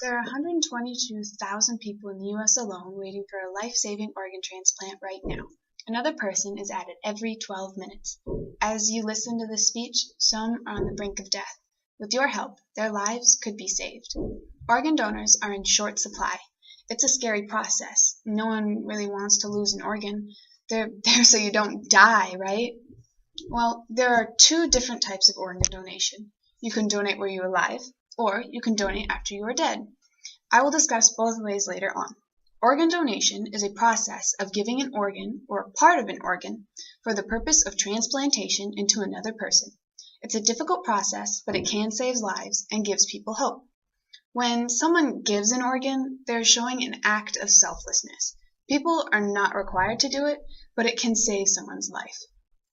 There are 122,000 people in the U.S. alone waiting for a life-saving organ transplant right now. Another person is added every 12 minutes. As you listen to this speech, some are on the brink of death. With your help, their lives could be saved. Organ donors are in short supply. It's a scary process. No one really wants to lose an organ. They're there so you don't die, right? Well, there are two different types of organ donation. You can donate while you're alive, or you can donate after you are dead. I will discuss both ways later on. Organ donation is a process of giving an organ or a part of an organ for the purpose of transplantation into another person. It's a difficult process, but it can save lives and gives people hope. When someone gives an organ, they're showing an act of selflessness. People are not required to do it, but it can save someone's life.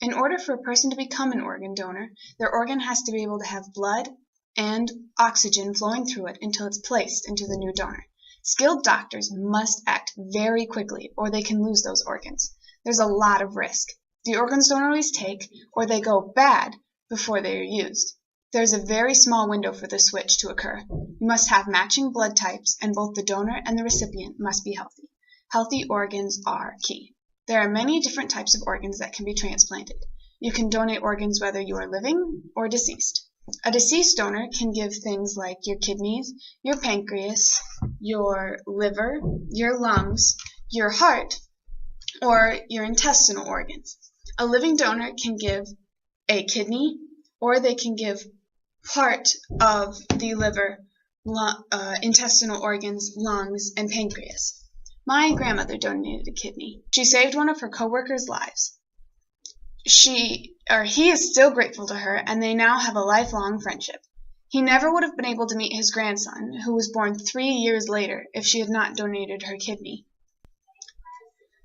In order for a person to become an organ donor, their organ has to be able to have blood and oxygen flowing through it until it's placed into the new donor. Skilled doctors must act very quickly or they can lose those organs. There's a lot of risk. The organs don't always take or they go bad before they are used. There's a very small window for the switch to occur. You must have matching blood types and both the donor and the recipient must be healthy. Healthy organs are key. There are many different types of organs that can be transplanted. You can donate organs whether you are living or deceased. A deceased donor can give things like your kidneys, your pancreas, your liver, your lungs, your heart, or your intestinal organs. A living donor can give a kidney, or they can give part of the liver, intestinal organs, lungs, and pancreas. My grandmother donated a kidney. She saved one of her coworkers' lives. He is still grateful to her, and they now have a lifelong friendship. He never would have been able to meet his grandson, who was born 3 years later, if she had not donated her kidney.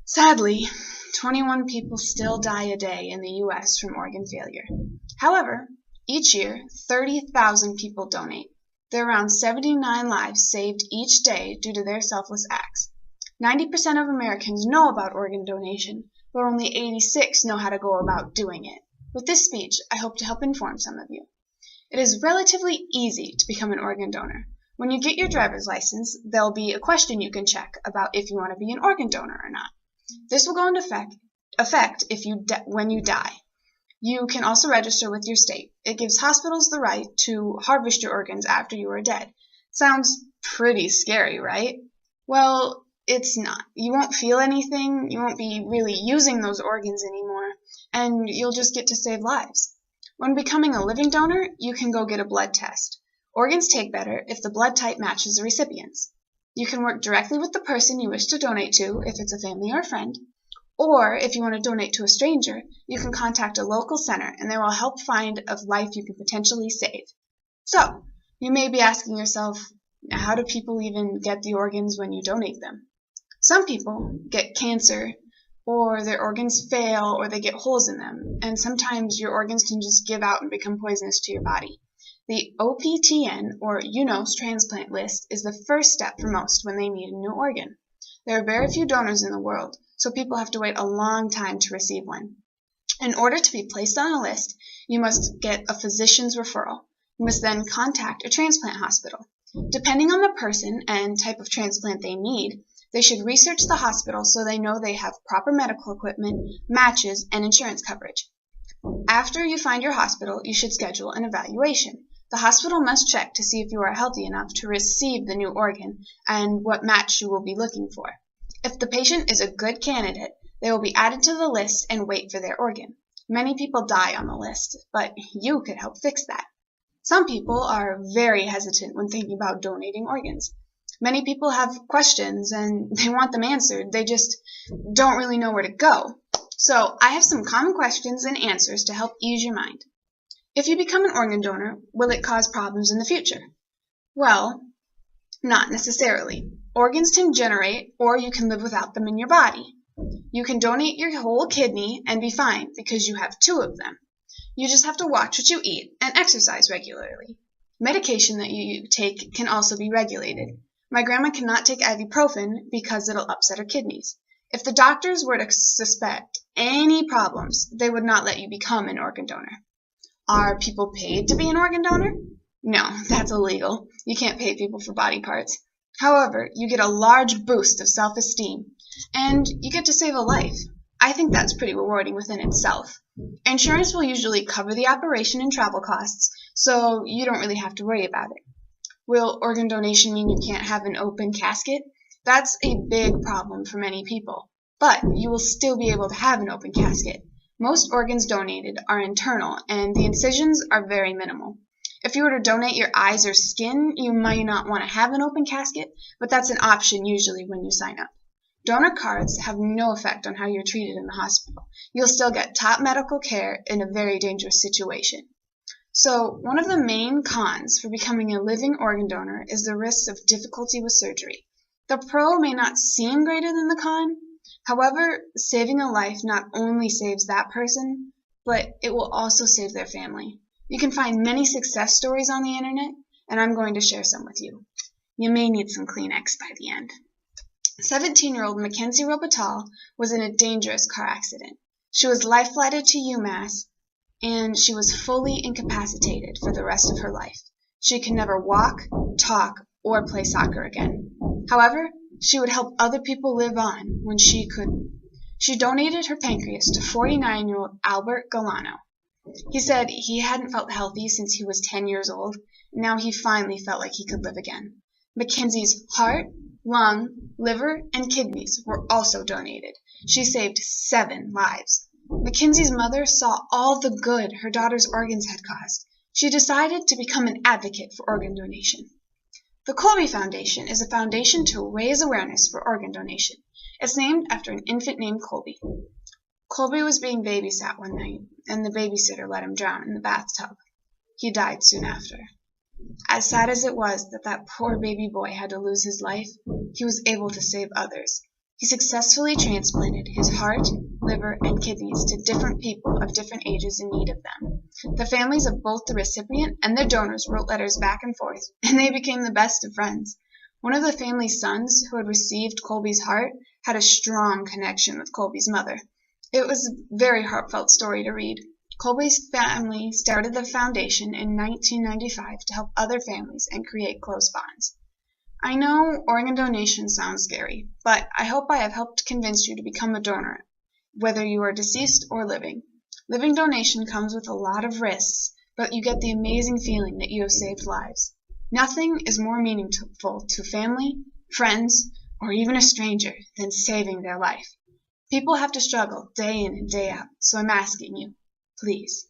Sadly, 21 people still die a day in the U.S. from organ failure. However, each year, 30,000 people donate. There are around 79 lives saved each day due to their selfless acts. 90% of Americans know about organ donation, but only 86 know how to go about doing it. With this speech, I hope to help inform some of you. It is relatively easy to become an organ donor. When you get your driver's license, there'll be a question you can check about if you want to be an organ donor or not. This will go into effect when you die. You can also register with your state. It gives hospitals the right to harvest your organs after you are dead. Sounds pretty scary, right? Well, it's not. You won't feel anything, you won't be really using those organs anymore, and you'll just get to save lives. When becoming a living donor, you can go get a blood test. Organs take better if the blood type matches the recipient's. You can work directly with the person you wish to donate to, if it's a family or a friend, or if you want to donate to a stranger, you can contact a local center and they will help find a life you can potentially save. So, you may be asking yourself, how do people even get the organs when you donate them? Some people get cancer, or their organs fail, or they get holes in them, and sometimes your organs can just give out and become poisonous to your body. The OPTN, or UNOS transplant list, is the first step for most when they need a new organ. There are very few donors in the world, so people have to wait a long time to receive one. In order to be placed on a list, you must get a physician's referral. You must then contact a transplant hospital. Depending on the person and type of transplant they need, they should research the hospital so they know they have proper medical equipment, matches, and insurance coverage. After you find your hospital, you should schedule an evaluation. The hospital must check to see if you are healthy enough to receive the new organ and what match you will be looking for. If the patient is a good candidate, they will be added to the list and wait for their organ. Many people die on the list, but you could help fix that. Some people are very hesitant when thinking about donating organs. Many people have questions and they want them answered. They just don't really know where to go. So I have some common questions and answers to help ease your mind. If you become an organ donor, will it cause problems in the future? Well, not necessarily. Organs can generate, or you can live without them in your body. You can donate your whole kidney and be fine because you have 2 of them. You just have to watch what you eat and exercise regularly. Medication that you take can also be regulated. My grandma cannot take ibuprofen because it'll upset her kidneys. If the doctors were to suspect any problems, they would not let you become an organ donor. Are people paid to be an organ donor? No, that's illegal. You can't pay people for body parts. However, you get a large boost of self-esteem, and you get to save a life. I think that's pretty rewarding within itself. Insurance will usually cover the operation and travel costs, so you don't really have to worry about it. Will organ donation mean you can't have an open casket? That's a big problem for many people, but you will still be able to have an open casket. Most organs donated are internal, and the incisions are very minimal. If you were to donate your eyes or skin, you might not want to have an open casket, but that's an option usually when you sign up. Donor cards have no effect on how you're treated in the hospital. You'll still get top medical care in a very dangerous situation. So, one of the main cons for becoming a living organ donor is the risks of difficulty with surgery. The pro may not seem greater than the con. However, saving a life not only saves that person, but it will also save their family. You can find many success stories on the internet, and I'm going to share some with you. You may need some Kleenex by the end. 17-year-old Mackenzie Robital was in a dangerous car accident. She was life-flighted to UMass, and she was fully incapacitated for the rest of her life. She could never walk, talk, or play soccer again. However, she would help other people live on when she couldn't. She donated her pancreas to 49-year-old Albert Galano. He said he hadn't felt healthy since he was 10 years old, and now he finally felt like he could live again. Mackenzie's heart, lung, liver, and kidneys were also donated. She saved 7 lives. Mackenzie's mother saw all the good her daughter's organs had caused. She decided to become an advocate for organ donation. The Kolbe Foundation is a foundation to raise awareness for organ donation. It's named after an infant named Colby. Colby was being babysat one night, and the babysitter let him drown in the bathtub. He died soon after. As sad as it was that poor baby boy had to lose his life, he was able to save others. He successfully transplanted his heart, liver, and kidneys to different people of different ages in need of them. The families of both the recipient and their donors wrote letters back and forth, and they became the best of friends. One of the family's sons, who had received Colby's heart, had a strong connection with Colby's mother. It was a very heartfelt story to read. Colby's family started the foundation in 1995 to help other families and create close bonds. I know organ donation sounds scary, but I hope I have helped convince you to become a donor, whether you are deceased or living. Living donation comes with a lot of risks, but you get the amazing feeling that you have saved lives. Nothing is more meaningful to family, friends, or even a stranger than saving their life. People have to struggle day in and day out, so I'm asking you, please,